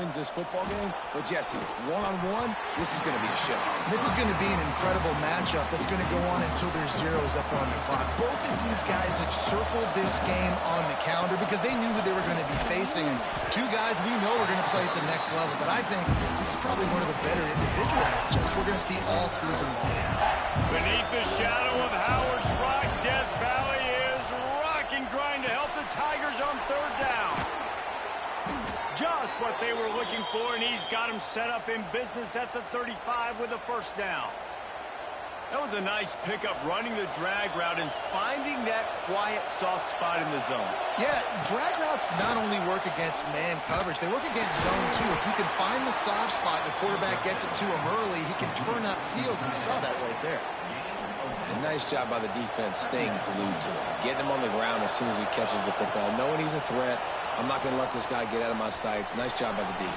wins this football game. But, Jesse, one-on-one, this is going to be a show. This is going to be an incredible matchup that's going to go on until there's zeros up on the clock. Both of these guys have circled this game on the calendar because they knew who they were going to be facing. And two guys we know are going to play at the next level. But I think this is probably one of the better individual matchups we're going to see all season long. Beneath the shadow of Howard's Rock, Death Valley is rocking, trying to help the Tigers on third down. Just what they were looking for, and he's got him set up in business at the 35 with a first down. That was a nice pickup, running the drag route and finding that quiet, soft spot in the zone. Yeah, drag routes not only work against man coverage, they work against zone too. If you can find the soft spot and the quarterback gets it to him early, he can turn upfield. You saw that right there. A nice job by the defense staying glued to him, getting him on the ground as soon as he catches the football, knowing he's a threat. I'm not going to let this guy get out of my sights. Nice job by the D. And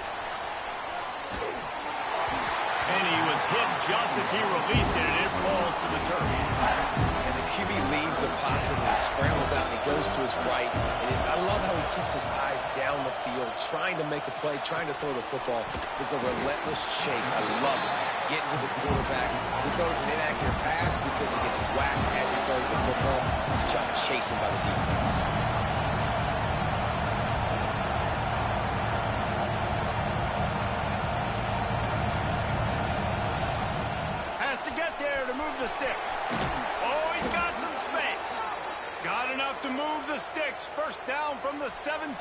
he was hit just as he released it, and it falls to the turf. And the QB leaves the pocket, and he scrambles out, and he goes to his right. And I love how he keeps his eyes down the field, trying to make a play, trying to throw the football with the relentless chase. I love it. Getting to the quarterback. He throws an inaccurate pass because he gets whacked as he throws the football. Nice job chasing by the defense. Sticks. Oh, he's got some space. Got enough to move the sticks. First down from the 17.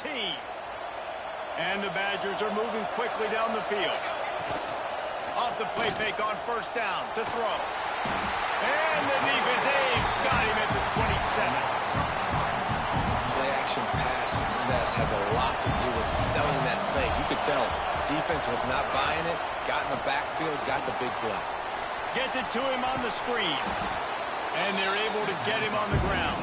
And the Badgers are moving quickly down the field. Off the play fake on first down to throw. And the defense, they've got him at the 27. Play action pass success has a lot to do with selling that fake. You could tell defense was not buying it. Got in the backfield, got the big play. Gets it to him on the screen. And they're able to get him on the ground.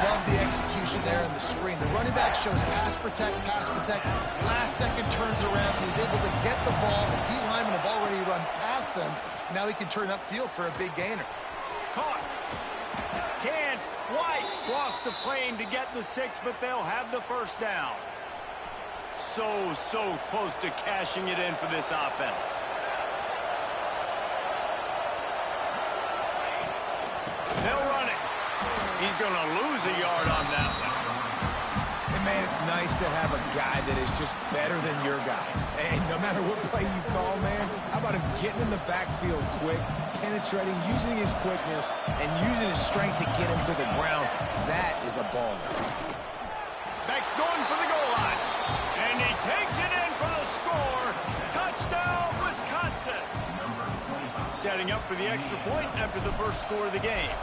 Love the execution there in the screen. The running back shows pass protect, pass protect. Last second turns around, so he's able to get the ball. The D linemen have already run past him. Now he can turn upfield for a big gainer. Caught. Can't quite cross the plane to get the 6, but they'll have the first down. So close to cashing it in for this offense. They'll run it. He's going to lose a yard on that one. And, man, it's nice to have a guy that is just better than your guys. And no matter what play you call, man, how about him getting in the backfield quick, penetrating, using his quickness, and using his strength to get him to the ground. That is a baller. Beck's going for the goal line. And he takes it in for the score. Touchdown, Wisconsin. Setting up for the extra point after the first score of the game.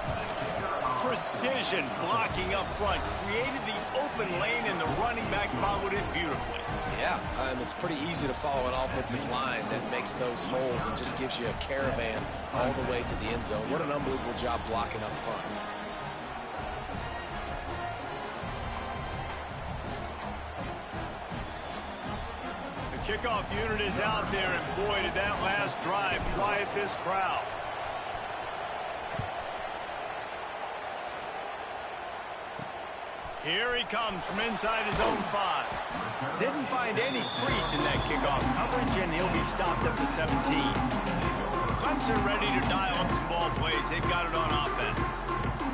Precision blocking up front, created the open lane, and the running back followed it beautifully. Yeah, it's pretty easy to follow an offensive line that makes those holes and just gives you a caravan all the way to the end zone. What an unbelievable job blocking up front. Kickoff unit is out there, and boy, did that last drive quiet this crowd. Here he comes from inside his own 5. Didn't find any crease in that kickoff coverage, and he'll be stopped at the 17. Clemson ready to dial up some ball plays. They've got it on offense.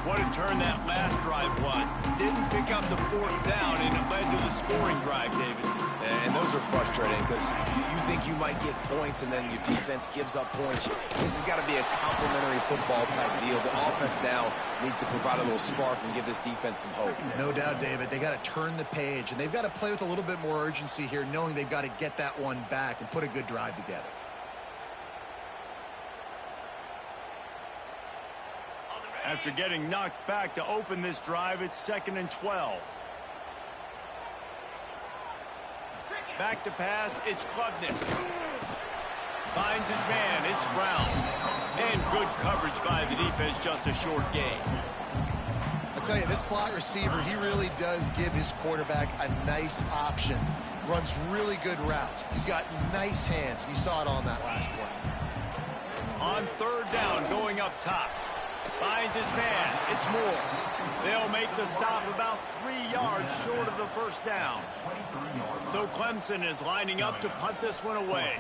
What a turn that last drive was. Didn't pick up the 4th down, and it led to the scoring drive, David. And those are frustrating because you think you might get points and then your defense gives up points. This has got to be a complimentary football type deal. The offense now needs to provide a little spark and give this defense some hope. No doubt, David. They got to turn the page, and they've got to play with a little bit more urgency here, knowing they've got to get that one back and put a good drive together. After getting knocked back to open this drive, it's 2nd and 12. Back to pass, it's Klubnik. Finds his man, it's Brown. And good coverage by the defense, just a short gain. I tell you, this slot receiver, he really does give his quarterback a nice option. Runs really good routes. He's got nice hands. You saw it on that last play. On 3rd down, going up top. Finds his man. It's Moore. They'll make the stop about 3 yards short of the first down. So Clemson is lining up to punt this one away.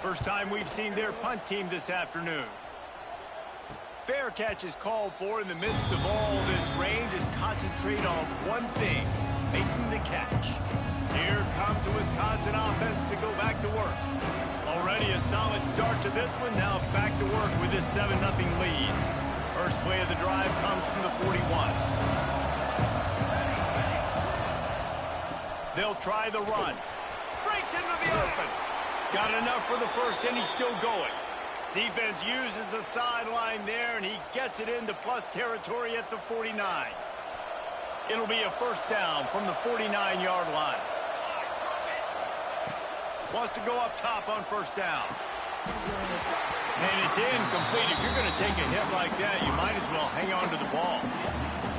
First time we've seen their punt team this afternoon. Fair catch is called for. In the midst of all this rain, just concentrate on one thing, making the catch. Here comes the Wisconsin offense to go back to work. Already a solid start to this one. Now back to work with this 7-0 lead. First play of the drive comes from the 41. They'll try the run. Breaks into the open. Got enough for the first, and he's still going. Defense uses the sideline there, and he gets it into plus territory at the 49. It'll be a first down from the 49-yard line. Wants to go up top on first down. And it's incomplete. If you're going to take a hit like that, you might as well hang on to the ball.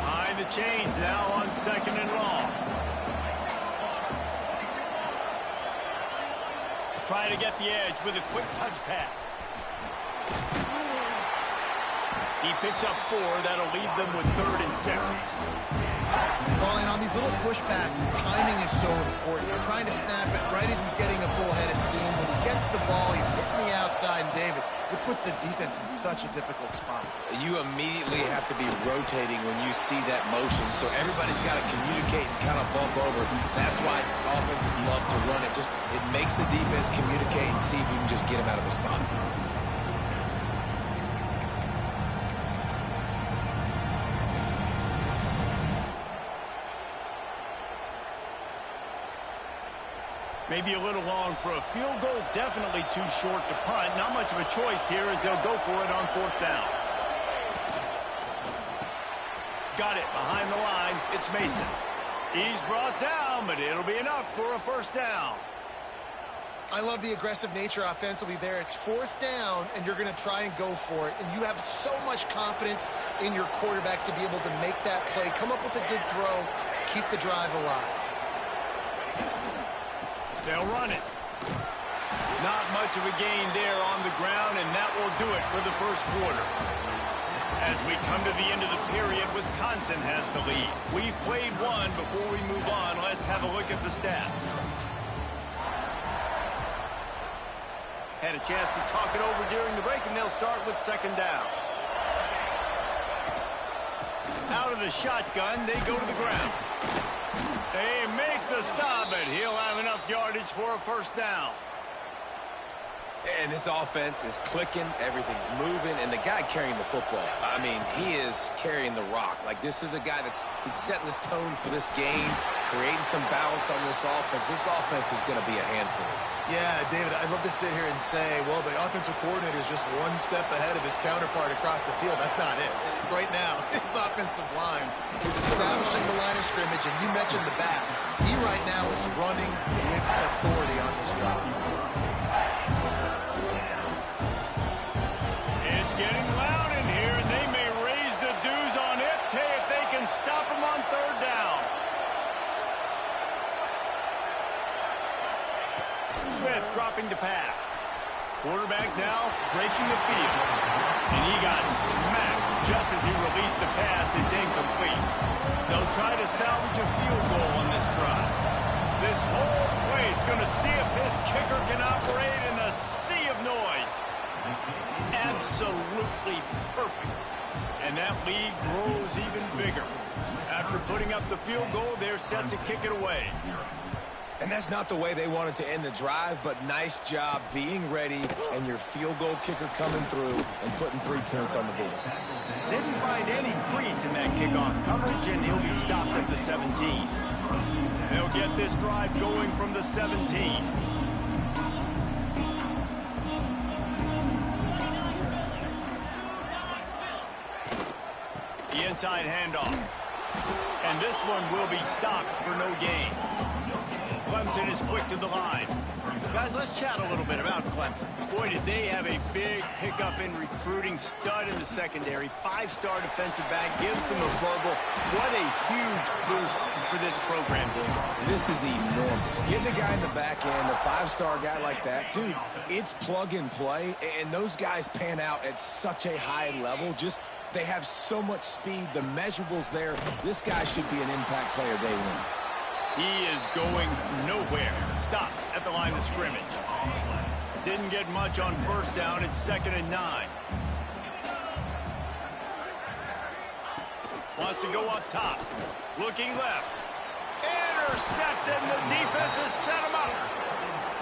Behind the chains now on 2nd and long. Try to get the edge with a quick touch pass. He picks up 4. That'll leave them with 3rd and 6. Well, and on these little push passes, timing is so important. You're trying to snap it right as he's getting a full head of steam. When he gets the ball, he's hitting the outside, and David, it puts the defense in such a difficult spot. You immediately have to be rotating when you see that motion, so everybody's got to communicate and kind of bump over. That's why offenses love to run it. It makes the defense communicate and see if you can just get him out of the spot. Maybe a little long for a field goal. Definitely too short to punt. Not much of a choice here as they'll go for it on 4th down. Got it behind the line. It's Mason. He's brought down, but it'll be enough for a first down. I love the aggressive nature offensively there. It's 4th down, and you're going to try and go for it. And you have so much confidence in your quarterback to be able to make that play, come up with a good throw, keep the drive alive. They'll run it. Not much of a gain there on the ground, and that will do it for the first quarter. As we come to the end of the period, Wisconsin has the lead. We've played one. Before we move on, let's have a look at the stats. Had a chance to talk it over during the break, and they'll start with 2nd down. Out of the shotgun, they go to the ground. They make the stop, and he'll have enough yardage for a first down. And this offense is clicking, everything's moving, and the guy carrying the football, I mean, he is carrying the rock. Like, this is a guy he's setting this tone for this game, creating some balance on this offense. This offense is going to be a handful. Yeah, David, I'd love to sit here and say, well, the offensive coordinator is just one step ahead of his counterpart across the field. That's not it. Right now, his offensive line is establishing the line of scrimmage, and you mentioned the back. He right now is running with authority on this drive. It's getting loud in here, and they may raise the dues on it if they can stop him on 3rd down. Smith dropping to pass. Quarterback now breaking the field. And he got smacked just as he released the pass. It's incomplete. They'll try to salvage a field goal on this drive. This whole play is going to see if this kicker can operate in a sea of noise. Absolutely perfect. And that lead grows even bigger. After putting up the field goal, they're set to kick it away. And that's not the way they wanted to end the drive, but nice job being ready and your field goal kicker coming through and putting 3 points on the board. Didn't find any crease in that kickoff coverage, and he'll be stopped at the 17. They'll get this drive going from the 17. The inside handoff. And this one will be stopped for no gain. Clemson is quick to the line. Guys, let's chat a little bit about Clemson. Boy, did they have a big pickup in recruiting. Stud in the secondary. 5-star defensive back. Gives them a verbal. What a huge boost for this program. This is enormous. Getting a guy in the back end, a 5-star guy like that, dude, it's plug and play. And those guys pan out at such a high level. Just They have so much speed. The measurables there. This guy should be an impact player day one. He is going nowhere. Stop at the line of scrimmage. Didn't get much on first down. It's 2nd and 9. Wants to go up top. Looking left. Intercepted, and the defense has set him up.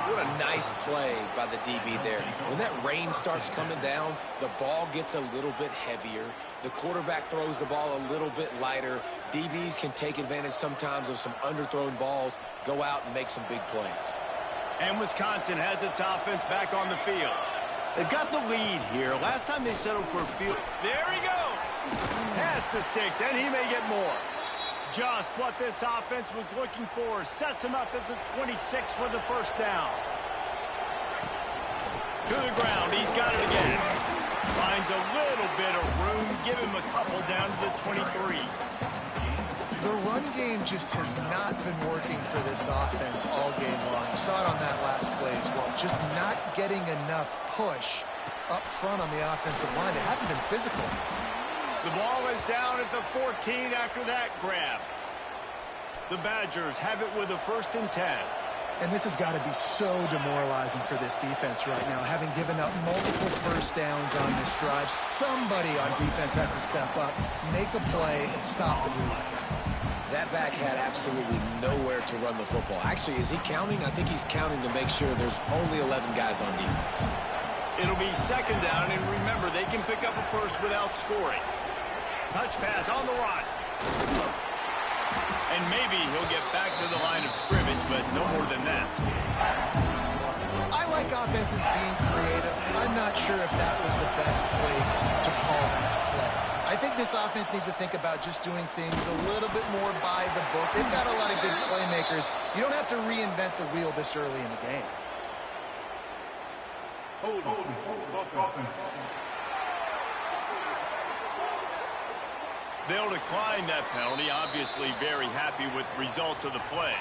What a nice play by the DB there. When that rain starts coming down, the ball gets a little bit heavier. The quarterback throws the ball a little bit lighter. DBs can take advantage sometimes of some underthrown balls, go out and make some big plays. And Wisconsin has its offense back on the field. They've got the lead here. Last time they settled for a field. There he goes. Past the sticks, and he may get more. Just what this offense was looking for. Sets him up at the 26 with the first down. To the ground. He's got it again. Finds a little bit of room. Give him a couple down to the 23. The run game just has not been working for this offense all game long. You saw it on that last play as well. Just not getting enough push up front on the offensive line. They haven't been physical. The ball is down at the 14 after that grab. The Badgers have it with a 1st and 10. And this has got to be so demoralizing for this defense right now. Having given up multiple first downs on this drive, somebody on defense has to step up, make a play, and stop the bleeding. That back had absolutely nowhere to run the football. Actually, is he counting? I think he's counting to make sure there's only 11 guys on defense. It'll be 2nd down, and remember, they can pick up a first without scoring. Touch pass on the run. And maybe he'll get back to the line of scrimmage, but no more than that. I like offenses being creative. I'm not sure if that was the best place to call that play. I think this offense needs to think about just doing things a little bit more by the book. They've got a lot of good playmakers. You don't have to reinvent the wheel this early in the game. Hold on. They'll decline that penalty, obviously very happy with results of the play.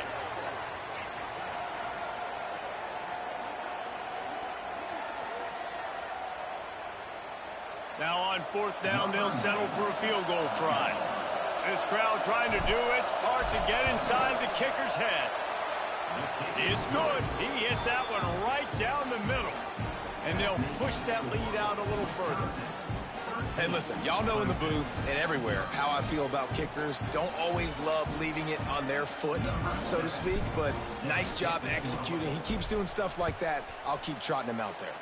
Now on 4th down, they'll settle for a field goal try. This crowd trying to do its part to get inside the kicker's head. It's good. He hit that one right down the middle. And they'll push that lead out a little further. Hey, listen, y'all know in the booth and everywhere how I feel about kickers. Don't always love leaving it on their foot, so to speak, but nice job executing. He keeps doing stuff like that. I'll keep trotting him out there.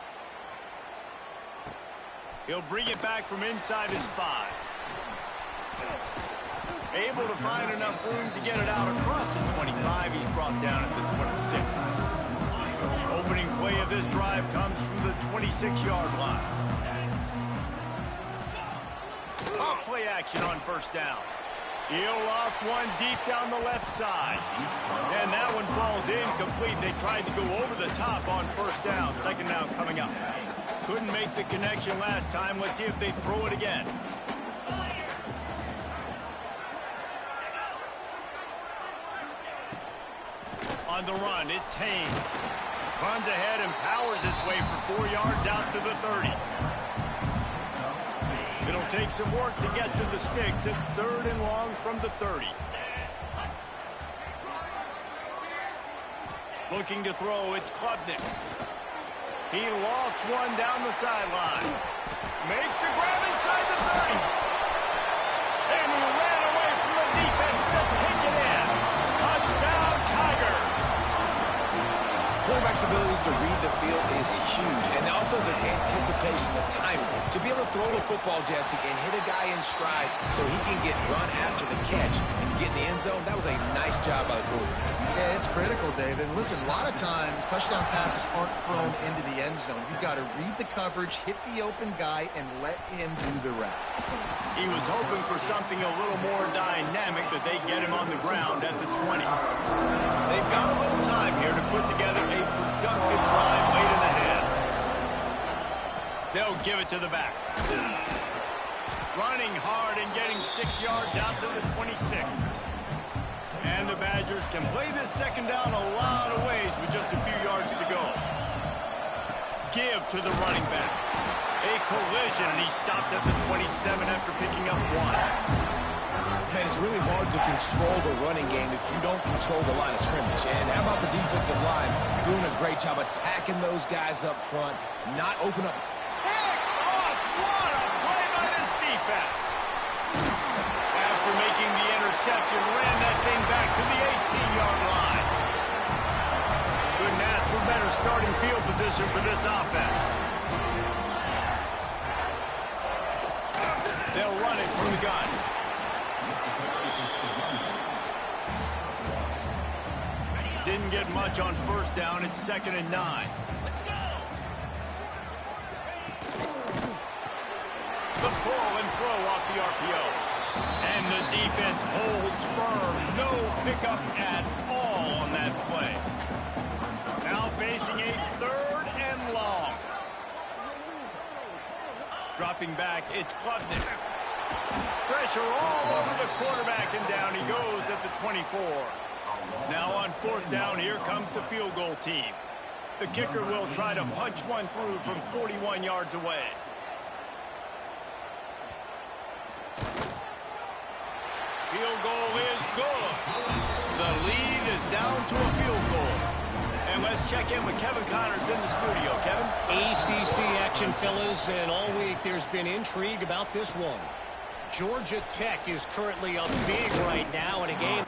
He'll bring it back from inside his 5. Able to find enough room to get it out across the 25. He's brought down at the 26. Opening play of this drive comes from the 26-yard line. Off play action on 1st down. He'll loft one deep down the left side. And that one falls incomplete. They tried to go over the top on 1st down. 2nd down coming up. Couldn't make the connection last time. Let's see if they throw it again. On the run, it's Haynes. Runs ahead and powers his way for 4 yards out to the 30. It'll take some work to get to the sticks. It's 3rd and long from the 30. Looking to throw, it's Klubnik. He lofts one down the sideline. Makes the grab inside the 30. And he ran away from the defense to take it in. Touchdown, Tiger. Quarterback's abilities to read the field is huge, and also the anticipation, the timing. To be able to throw the football, Jesse, and hit a guy in stride so he can get run after the catch and get in the end zone, that was a nice job by the quarterback. Yeah, it's critical, David. Listen, a lot of times touchdown passes aren't thrown into the end zone. You've got to read the coverage, hit the open guy, and let him do the rest. He was hoping for something a little more dynamic, that they get him on the ground at the 20. They've got a little time here to put together a productive drive late in the half. They'll give it to the back. Running hard and getting 6 yards out to the 26. And the Badgers can play this 2nd down a lot of ways with just a few yards to go. Give to the running back. A collision, and he stopped at the 27 after picking up 1. Man, it's really hard to control the running game if you don't control the line of scrimmage. And how about the defensive line doing a great job attacking those guys up front, not open up. Pick off! What a play by this defense! After making the interception, ran that thing back to the 18-yard line. Couldn't ask for better starting field position for this offense. They'll run it from the gun. Didn't get much on first down. It's 2nd and 9. The pull and throw off the RPO. And the defense holds firm. No pickup at all on that play. Now facing a 3rd and long. Dropping back, it's Klubnik. Pressure all over the quarterback, and down he goes at the 24. Now on 4th down, here comes the field goal team. The kicker will try to punch one through from 41 yards away. Field goal is good. The lead is down to a field goal. And let's check in with Kevin Connors in the studio. Kevin? ACC action, fellas, and all week there's been intrigue about this one. Georgia Tech is currently up big right now in a game.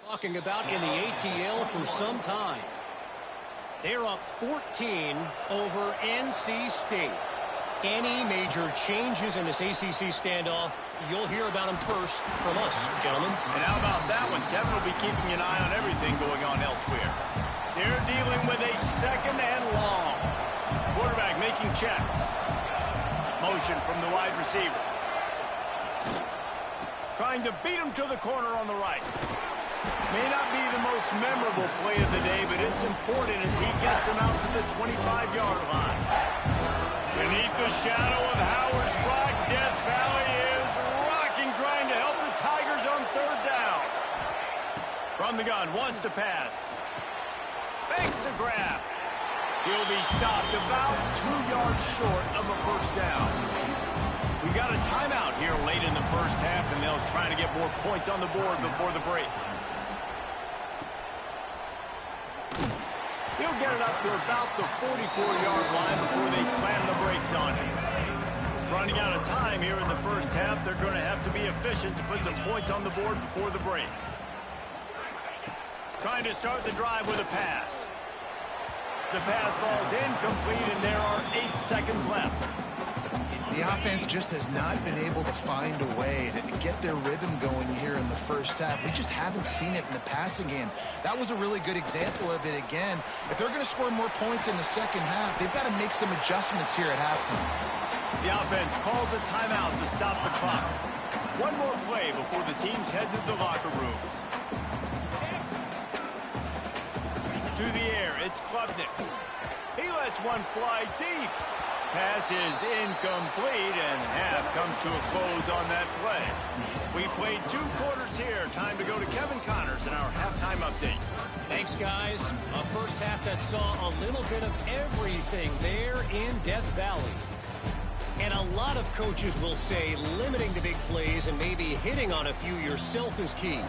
Talking about in the ATL for some time. They're up 14 over NC State. Any major changes in this ACC standoff, you'll hear about them first from us, gentlemen. And how about that one? Kevin will be keeping an eye on everything going on elsewhere. They're dealing with a 2nd and long. Quarterback making checks. Motion from the wide receiver. Trying to beat him to the corner on the right. May not be the most memorable play of the day, but it's important as he gets him out to the 25-yard line. Beneath the shadow of Howard's Rock, Death Valley is rocking, trying to help the Tigers on 3rd down. From the gun, wants to pass. Fakes to grab. He'll be stopped about 2 yards short of a 1st down. We got a timeout here late in the 1st half, and they'll try to get more points on the board before the break. He'll get it up to about the 44-yard line before they slam the brakes on him. Running out of time here in the 1st half, they're going to have to be efficient to put some points on the board before the break. Trying to start the drive with a pass. The pass falls incomplete, and there are 8 seconds left. The offense just has not been able to find a way to get their rhythm going here in the 1st half. We just haven't seen it in the passing game. That was a really good example of it again. If they're going to score more points in the 2nd half, they've got to make some adjustments here at halftime. The offense calls a timeout to stop the clock. One more play before the teams head to the locker rooms. To the air, it's Klubnik. He lets one fly deep. Pass is incomplete, and half comes to a close on that play. We played 2 quarters here. Time to go to Kevin Connors in our halftime update. Thanks, guys. A 1st half that saw a little bit of everything there in Death Valley. And a lot of coaches will say limiting the big plays and maybe hitting on a few yourself is key.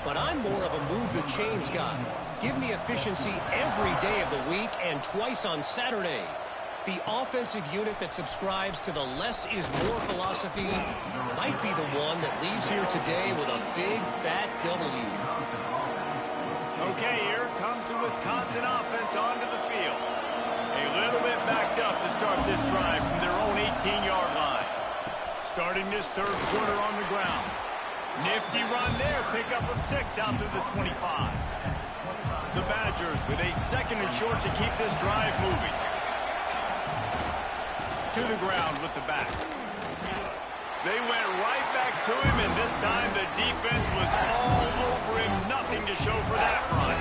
But I'm more of a move the chains guy. Give me efficiency every day of the week and twice on Saturday. The offensive unit that subscribes to the less is more philosophy might be the one that leaves here today with a big, fat W. Okay, here comes the Wisconsin offense onto the field. A little bit backed up to start this drive from their own 18-yard line. Starting this 3rd quarter on the ground. Nifty run there, pickup of 6 out to the 25. The Badgers with a 2nd and short to keep this drive moving. To the ground with the back. They went right back to him, and this This time the defense was all over him, nothing to show for that run.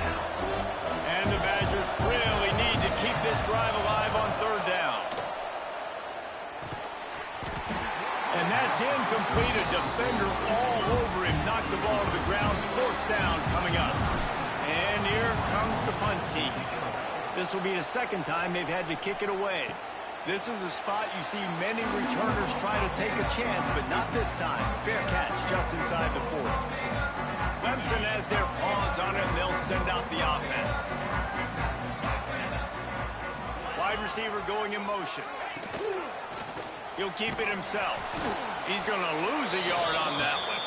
And the Badgers really need to keep this drive alive on third down. And that's incomplete. A defender all over him, knocked the ball to the ground. Fourth down coming up. And here comes the punt team. This will be the second time they've had to kick it away. This is a spot you see many returners try to take a chance, but not this time. Fair catch just inside the 40. Clemson has their paws on it, and they'll send out the offense. Wide receiver going in motion. He'll keep it himself. He's going to lose a yard on that one.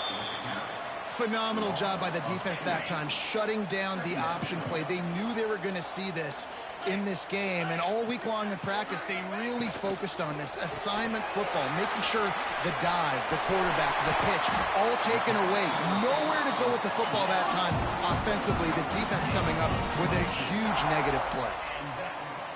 Phenomenal job by the defense that time, shutting down the option play. They knew they were going to see this in this game, and all week long in practice, they really focused on this assignment football, making sure the dive, the quarterback, the pitch, all taken away. Nowhere to go with the football that time offensively. The defense coming up with a huge negative play.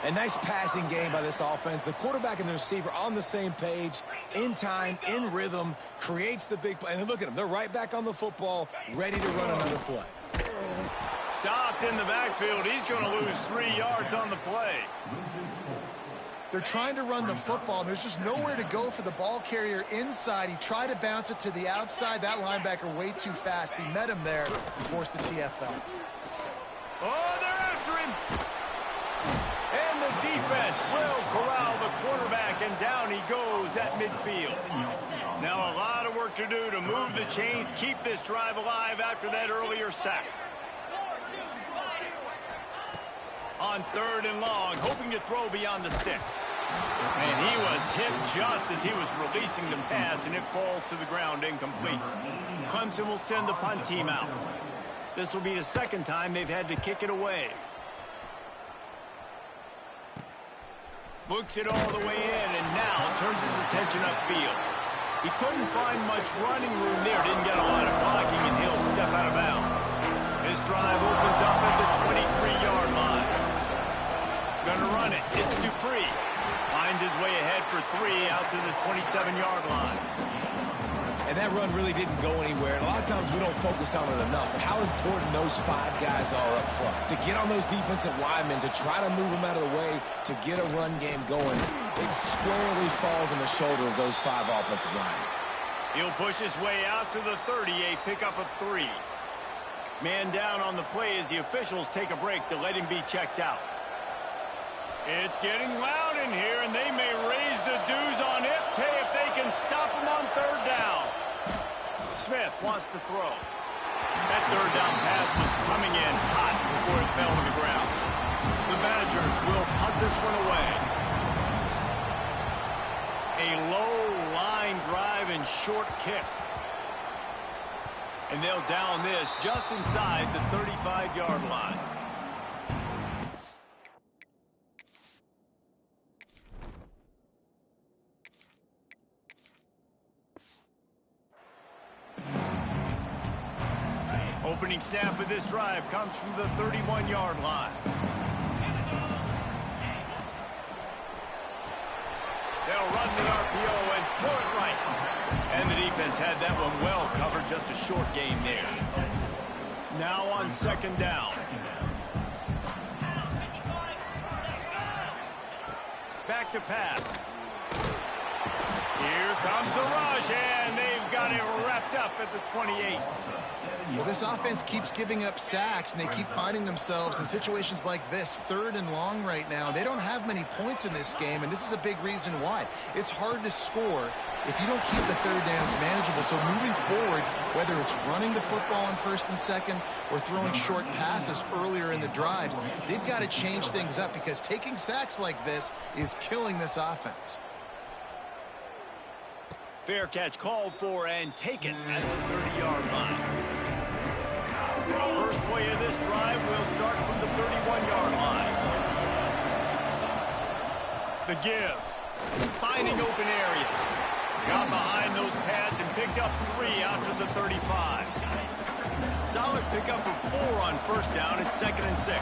A nice passing game by this offense. The quarterback and the receiver on the same page, in time, in rhythm, creates the big play. And look at them. They're right back on the football, ready to run another play. Stopped in the backfield. He's going to lose 3 yards on the play. They're trying to run the football. There's just nowhere to go for the ball carrier inside. He tried to bounce it to the outside. That linebacker way too fast. He met him there and forced the TFL. Oh, they're after him. And the defense will corral the quarterback, and down he goes at midfield. Now a lot of work to do to move the chains, keep this drive alive after that earlier sack. On third and long, hoping to throw beyond the sticks. And he was hit just as he was releasing the pass, and it falls to the ground incomplete. Clemson will send the punt team out. This will be the second time they've had to kick it away. Looks it all the way in, and now turns his attention upfield. He couldn't find much running room there, didn't get a lot of blocking, and he'll step out of bounds. His drive opens up at the 23-yard line. Gonna run it. It's Dupree. Finds his way ahead for 3 out to the 27-yard line. And that run really didn't go anywhere. And a lot of times we don't focus on it enough. But how important those 5 guys are up front. To get on those defensive linemen, to try to move them out of the way, to get a run game going, it squarely falls on the shoulder of those 5 offensive linemen. He'll push his way out to the 30, a pickup of 3. Man down on the play as the officials take a break to let him be checked out. It's getting loud in here, and they may raise the dues on Ipte if they can stop him on third down. Smith wants to throw. That third down pass was coming in hot before it fell to the ground. The Badgers will punt this one away. A low line drive and short kick. And they'll down this just inside the 35-yard line. Opening snap of this drive comes from the 31-yard line. They'll run the RPO and throw it right. And the defense had that one well covered, just a short gain there. Now on second down. Back to pass. Here comes the rush, and they've got it wrapped up at the 28. Well, this offense keeps giving up sacks, and they keep finding themselves in situations like this, third and long right now. They don't have many points in this game, and this is a big reason why. It's hard to score if you don't keep the third downs manageable. So moving forward, whether it's running the football on first and second or throwing short passes earlier in the drives, they've got to change things up because taking sacks like this is killing this offense. Fair catch called for and taken at the 30-yard line. First play of this drive will start from the 31-yard line. The give. Finding open areas. Got behind those pads and picked up 3 out to the 35. Solid pickup of 4 on first down at 2nd and 6.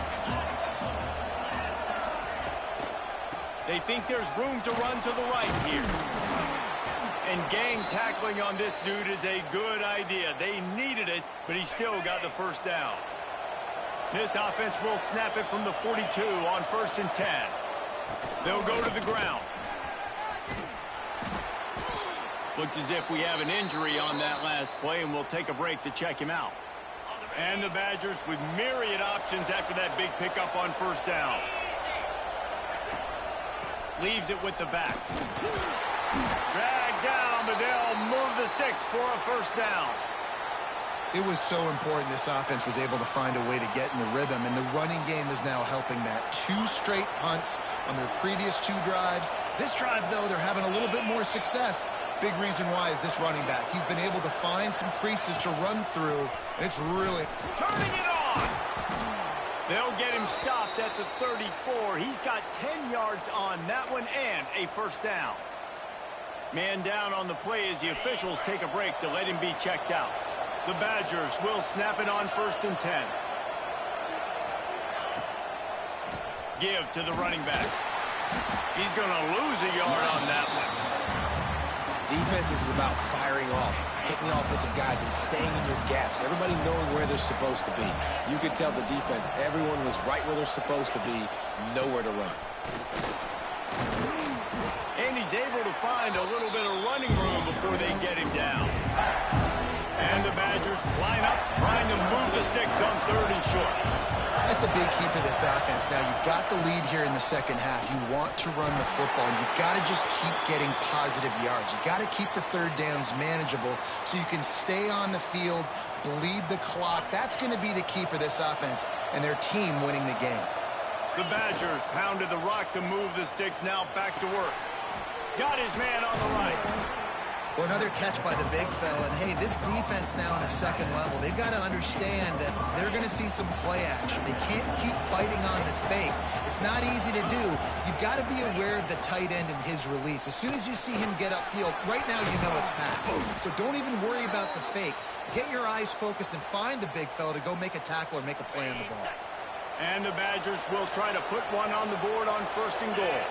They think there's room to run to the right here. And gang tackling on this dude is a good idea. They needed it, but he still got the first down. This offense will snap it from the 42 on 1st and 10. They'll go to the ground. Looks as if we have an injury on that last play, and we'll take a break to check him out. And the Badgers with myriad options after that big pickup on 1st down. Leaves it with the back. Drag down, but they'll move the sticks for a 1st down. It was so important this offense was able to find a way to get in the rhythm, and the running game is now helping that. 2 straight punts on their previous 2 drives. This drive, though, they're having a little bit more success. Big reason why is this running back. He's been able to find some creases to run through, and it's really turning it on. They'll get him stopped at the 34. He's got 10 yards on that one and a 1st down. Man down on the play as the officials take a break to let him be checked out. The Badgers will snap it on 1st and 10. Give to the running back. He's going to lose a yard on that one. Defense is about firing off, hitting the offensive guys, and staying in your gaps. Everybody knowing where they're supposed to be. You could tell the defense, everyone was right where they're supposed to be, nowhere to run. And he's able to find a little bit of running room before they get him down. And the Badgers line up, trying to move the sticks on 3rd and short. That's a big key for this offense. Now, you've got the lead here in the second half. You want to run the football, and you've got to just keep getting positive yards. You've got to keep the 3rd downs manageable so you can stay on the field, bleed the clock. That's going to be the key for this offense and their team winning the game. The Badgers pounded the rock to move the sticks, now back to work. Got his man on the right. Well, another catch by the big fella. And, hey, this defense now on the second level, they've got to understand that they're going to see some play action. They can't keep fighting on the fake. It's not easy to do. You've got to be aware of the tight end and his release. As soon as you see him get upfield, right now you know it's pass. So don't even worry about the fake. Get your eyes focused and find the big fella to go make a tackle or make a play on the ball. And the Badgers will try to put one on the board on 1st and goal.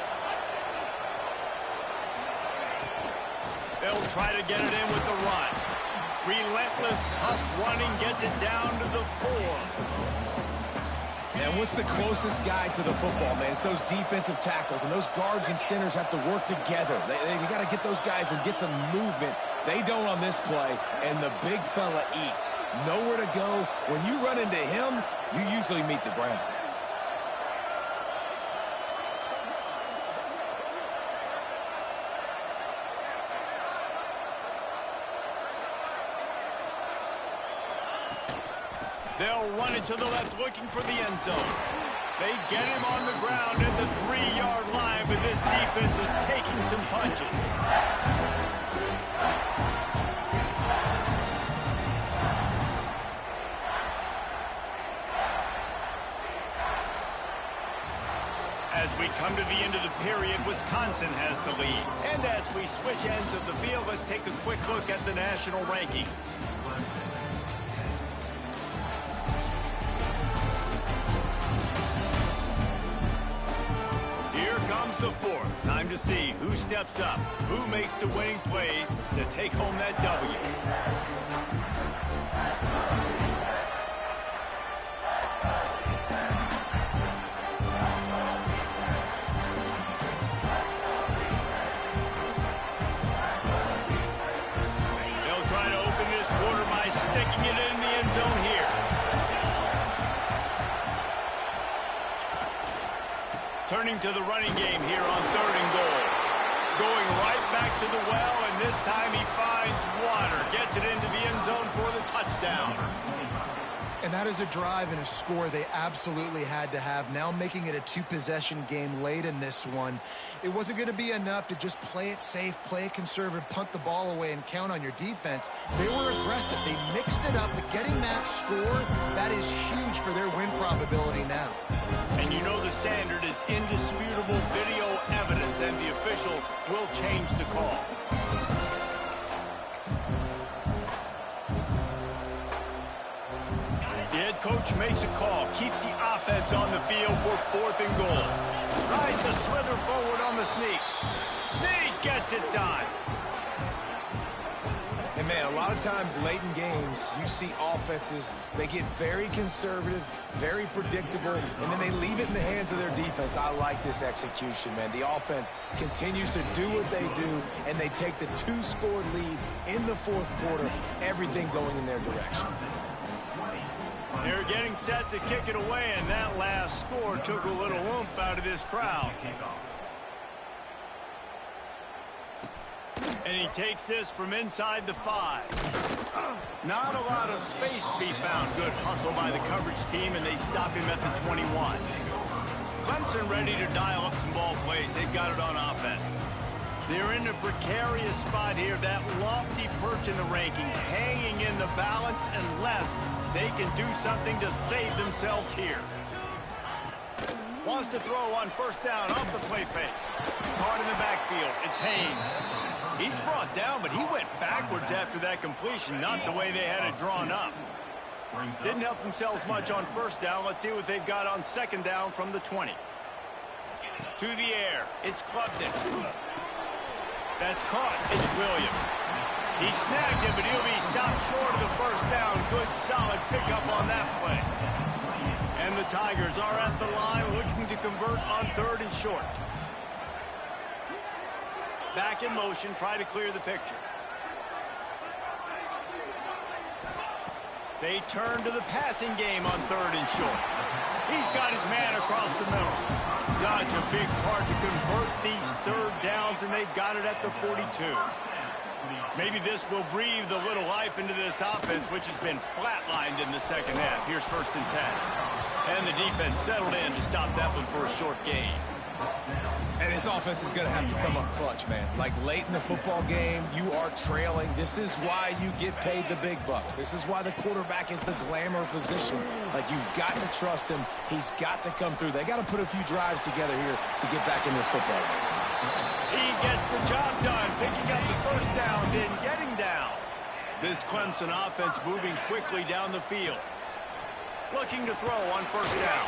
They'll try to get it in with the run. Relentless, tough running gets it down to the 4. And what's the closest guy to the football, man? It's those defensive tackles, and those guards and centers have to work together. They got to get those guys and get some movement. They don't on this play, and the big fella eats. Nowhere to go. When you run into him, you usually meet the ground. They'll run it to the left, looking for the end zone. They get him on the ground at the 3-yard line, but this defense is taking some punches. As we come to the end of the period, Wisconsin has the lead. And as we switch ends of the field, let's take a quick look at the national rankings. The 4th. Time to see who steps up, who makes the winning plays to take home that W. They'll try to open this quarter by sticking it in the end zone here. Turning to the running game here on 3rd and goal. Going right back to the well, and this time he finds water. Gets it into the end zone for the touchdown. And that is a drive and a score they absolutely had to have. Now making it a 2-possession game late in this one. It wasn't going to be enough to just play it safe, play it conservative, punt the ball away, and count on your defense. They were aggressive. They mixed it up, but getting that score, that is huge for their win probability now. And you know the standard is indisputable video evidence, and the officials will change the call. The head coach makes a call, keeps the offense on the field for 4th and goal. Tries to slither forward on the sneak. Sneak gets it done. And, man, a lot of times late in games, you see offenses, they get very conservative, very predictable, and then they leave it in the hands of their defense. I like this execution, man. The offense continues to do what they do, and they take the 2-score lead in the fourth quarter, everything going in their direction. They're getting set to kick it away, and that last score took a little oomph out of this crowd. And he takes this from inside the 5. Not a lot of space to be found. Good hustle by the coverage team, and they stop him at the 21. Clemson ready to dial up some ball plays. They've got it on offense. They're in a precarious spot here. That lofty perch in the rankings, hanging in the balance unless they can do something to save themselves here. Wants to throw on first down off the play fake. Caught in the backfield. It's Haynes. He's brought down, but he went backwards after that completion, not the way they had it drawn up. Didn't help themselves much on first down. Let's see what they've got on second down from the 20. To the air. It's Clubden. That's caught. It's Williams. He snagged him, but he'll be stopped short of the first down. Good, solid pickup on that play. And the Tigers are at the line looking to convert on 3rd and short. Back in motion, try to clear the picture. They turn to the passing game on 3rd and short. He's got his man across the middle. Such a big part to convert these 3rd downs, and they got it at the 42. Maybe this will breathe a little life into this offense, which has been flatlined in the second half. Here's 1st and 10. And the defense settled in to stop that one for a short gain. And his offense is going to have to come up clutch, man. Like late in the football game, you are trailing. This is why you get paid the big bucks. This is why the quarterback is the glamour position. Like, you've got to trust him. He's got to come through. They got to put a few drives together here to get back in this football game. He gets the job done, picking up the first down, then getting down. This Clemson offense moving quickly down the field. Looking to throw on first down.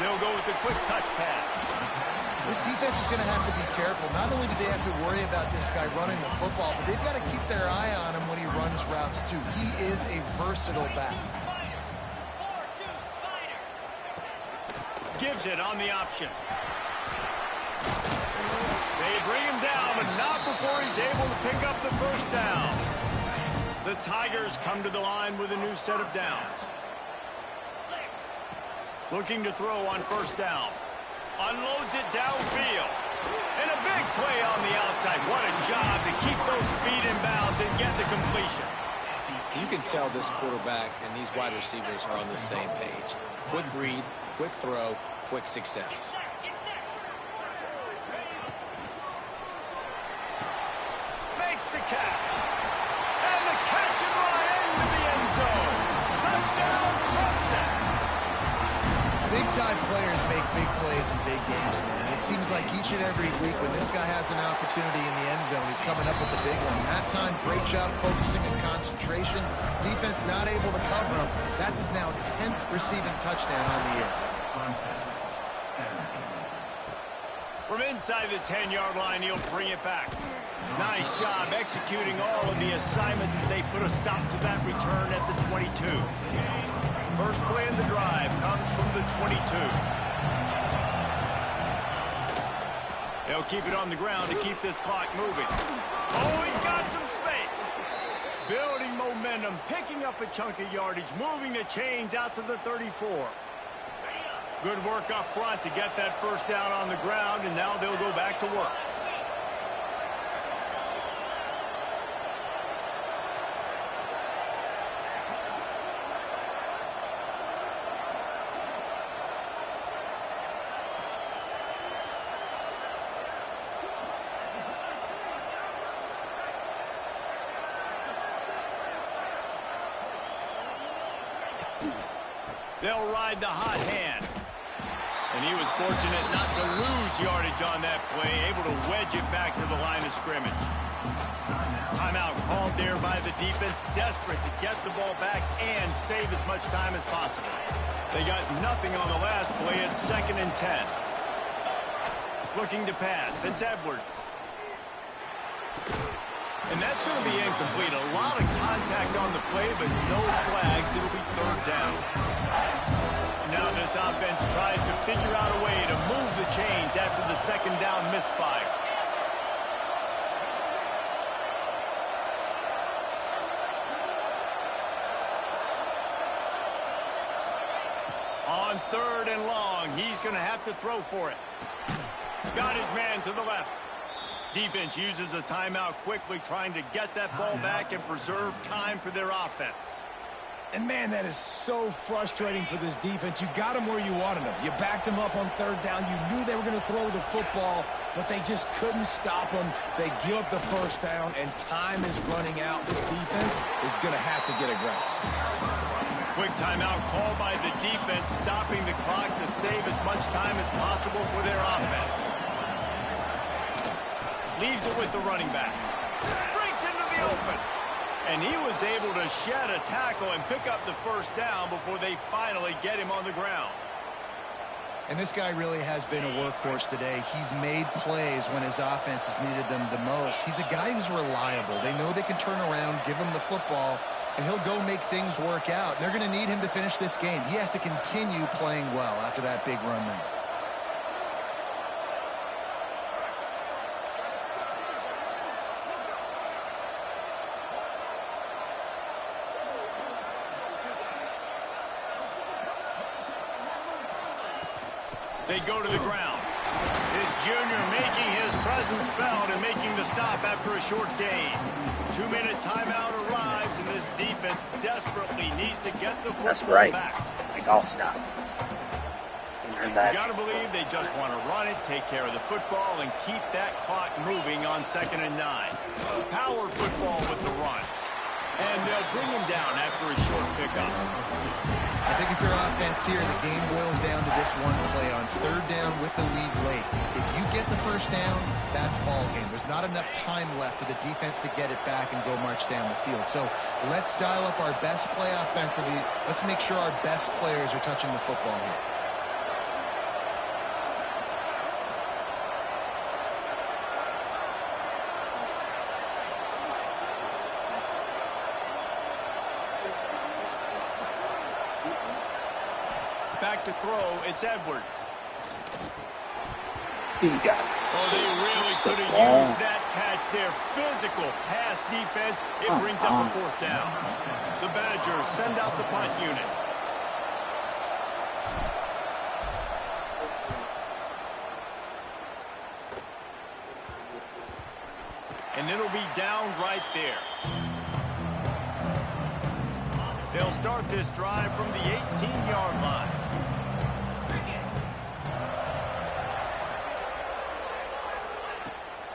They'll go with a quick touch pass. This defense is going to have to be careful. Not only do they have to worry about this guy running the football, but they've got to keep their eye on him when he runs routes, too. He is a versatile back. Gives it on the option. They bring him down, but not before he's able to pick up the first down. The Tigers come to the line with a new set of downs. Looking to throw on first down. Unloads it downfield. And a big play on the outside. What a job to keep those feet in bounds and get the completion. You can tell this quarterback and these wide receivers are on the same page. Quick read, quick throw, quick success. Makes the catch. And the catch and run into the end zone. Touchdown, Clemson. Big-time players make big plays in big games, man. It seems like each and every week when this guy has an opportunity in the end zone, he's coming up with the big one. That time, great job focusing and concentration. Defense not able to cover him. That's his now 10th receiving touchdown on the year. From inside the 10-yard line, he'll bring it back. Nice job executing all of the assignments as they put a stop to that return at the 22. First play in the drive comes from the 22. They'll keep it on the ground to keep this clock moving. Oh, he's got some space. Building momentum, picking up a chunk of yardage, moving the chains out to the 34. Good work up front to get that first down on the ground, and now they'll go back to work. They'll ride the hot hand. And he was fortunate not to lose yardage on that play, able to wedge it back to the line of scrimmage. Timeout called there by the defense, desperate to get the ball back and save as much time as possible. They got nothing on the last play. It's 2nd and 10. Looking to pass. It's Edwards. And that's going to be incomplete. A lot of contact on the play, but no flags. It'll be third down. Now this offense tries to figure out a way to move the chains after the second down misfire. On third and long, he's going to have to throw for it. Got his man to the left. Defense uses a timeout quickly, trying to get that ball back and preserve time for their offense. And, man, that is so frustrating for this defense. You got them where you wanted them. You backed them up on third down. You knew they were going to throw the football, but they just couldn't stop them. They give up the first down, and time is running out. This defense is going to have to get aggressive. Quick timeout called by the defense, stopping the clock to save as much time as possible for their offense. Leaves it with the running back. Breaks into the open. And he was able to shed a tackle and pick up the first down before they finally get him on the ground. And this guy really has been a workhorse today. He's made plays when his offense has needed them the most. He's a guy who's reliable. They know they can turn around, give him the football, and he'll go make things work out. And they're going to need him to finish this game. He has to continue playing well after that big run there. They go to the ground. This junior making his presence felt and making the stop after a short gain. 2-minute timeout arrives, and this defense desperately needs to get the football back. Like, I'll stop. You got to believe they just want to run it, take care of the football, and keep that clock moving on 2nd and 9. Power football with the run. And they'll bring him down after a short pickup. I think if you're offense here, the game boils down to this one play on third down with the lead late. If you get the first down, that's ball game. There's not enough time left for the defense to get it back and go march down the field. So let's dial up our best play offensively. Let's make sure our best players are touching the football here. Back to throw, it's Edwards. You got it. Oh, they really could have used that catch there. Physical pass defense. It brings up a fourth down. The Badgers send out the punt unit. And it'll be down right there. They'll start this drive from the 18-yard line.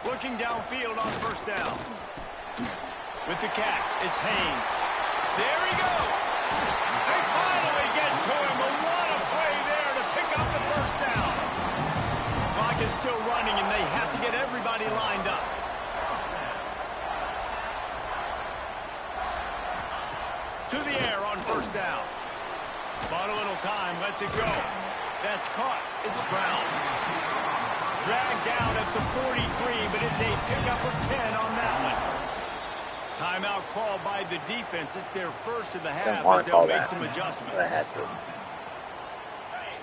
Looking downfield on first down. With the catch, it's Haynes. There he goes. They finally get to him, but what a play there to pick up the first down. Clock is still running, and they have to get everybody lined up. To the air on first down. Bought a little time, lets it go. That's caught. It's Brown. Dragged down at the 43, but it's a pickup of 10 on that one. Timeout called by the defense. It's their first of the half as they'll make some adjustments. I had to.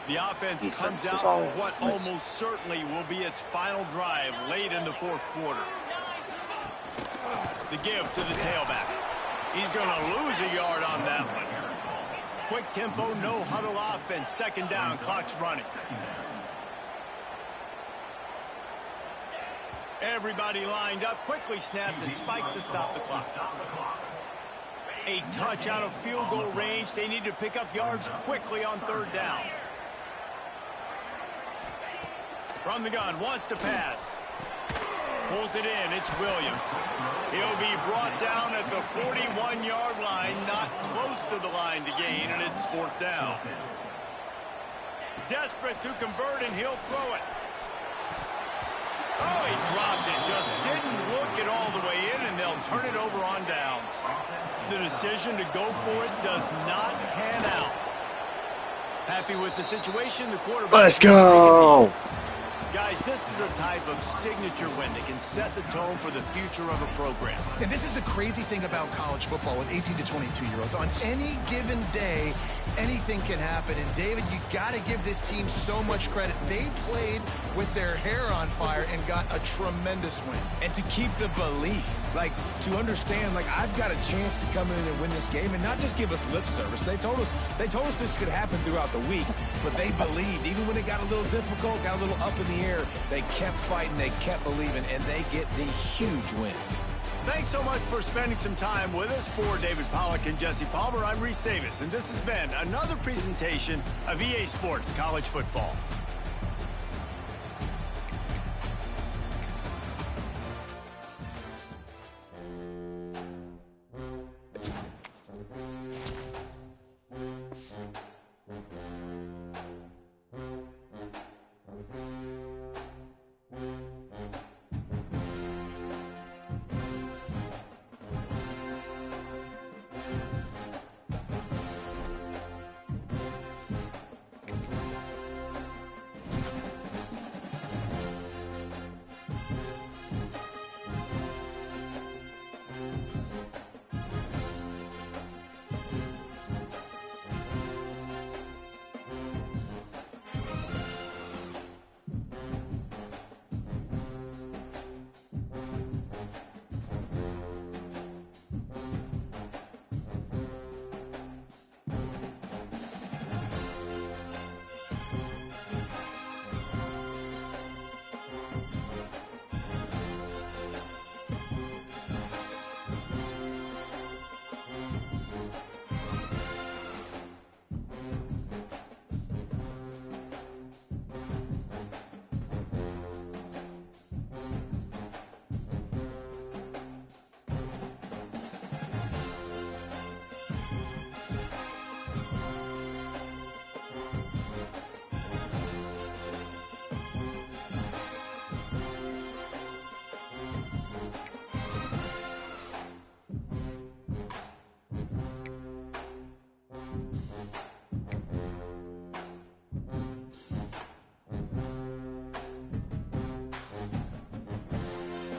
The offense comes out on for what almost certainly will be its final drive late in the fourth quarter. The give to the tailback. He's going to lose a yard on that one. Quick tempo, no huddle offense. Second down, clock's running. Everybody lined up, quickly snapped and spiked to stop the clock. A touch out of field goal range. They need to pick up yards quickly on third down. From the gun, wants to pass. Pulls it in, it's Williams. He'll be brought down at the 41-yard line, not close to the line to gain, and it's fourth down. Desperate to convert, and he'll throw it. Oh, he dropped it, just didn't look it all the way in, and they'll turn it over on downs. The decision to go for it does not pan out. Happy with the situation, the quarterback. Let's go! Guys, this is a type of signature win that can set the tone for the future of a program. And this is the crazy thing about college football with 18 to 22-year-olds. On any given day, anything can happen. And, David, you got to give this team so much credit. They played with their hair on fire and got a tremendous win. And to keep the belief, like, to understand, like, I've got a chance to come in and win this game and not just give us lip service. They told us this could happen throughout the week, but they believed. Even when it got a little difficult, got a little up in the air, they kept fighting, they kept believing, and they get the huge win. Thanks so much for spending some time with us. For David Pollack and Jesse Palmer, I'm Reese Davis, and this has been another presentation of EA Sports College Football.